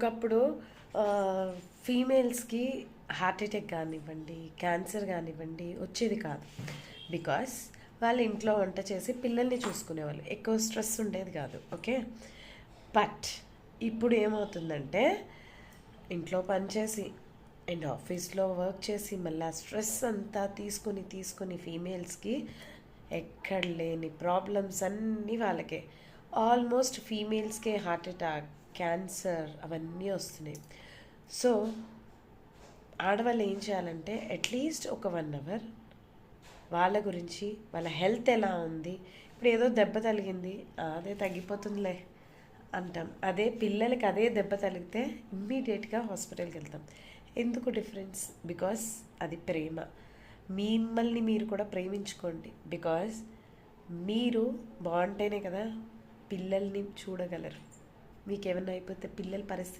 ఒకప్పుడు ఫీమేల్స్కి heart attack కానివ్వండి, cancer కానివ్వండి వచ్చేది కాదు. బికాస్ వాళ్ళు ఇంట్లో వంట చేసి పిల్లల్ని చూసుకునేవాళ్ళు, ఎక్కువ స్ట్రెస్ ఉండేది కాదు. ఓకే, బట్ ఇప్పుడు ఏమవుతుందంటే ఇంట్లో పనిచేసి అండ్ ఆఫీస్లో వర్క్ చేసి మళ్ళీ స్ట్రెస్ అంతా తీసుకుని ఫీమేల్స్కి ఎక్కడ లేని ప్రాబ్లమ్స్ అన్నీ వాళ్ళకే. ఆల్మోస్ట్ ఫీమేల్స్కే హార్ట్ అటాక్, క్యాన్సర్ అవన్నీ వస్తున్నాయి. సో ఆడవాళ్ళు ఏం చేయాలంటే అట్లీస్ట్ ఒక 1 అవర్ వాళ్ళ గురించి, వాళ్ళ హెల్త్ ఎలా ఉంది, ఇప్పుడు ఏదో దెబ్బ తగిలింది అదే తగ్గిపోతుందిలే అంటాం. అదే పిల్లలకి అదే దెబ్బ తగిలితే ఇమ్మీడియట్గా హాస్పిటల్కి వెళ్తాం. ఎందుకు డిఫరెన్స్? బికాస్ అది ప్రేమ. మిమ్మల్ని మీరు కూడా ప్రేమించుకోండి. బికాస్ మీరు బాగుంటేనే కదా పిల్లల్ని చూడగలరు. మీకేమైనా అయిపోతే పిల్లల పరిస్థితి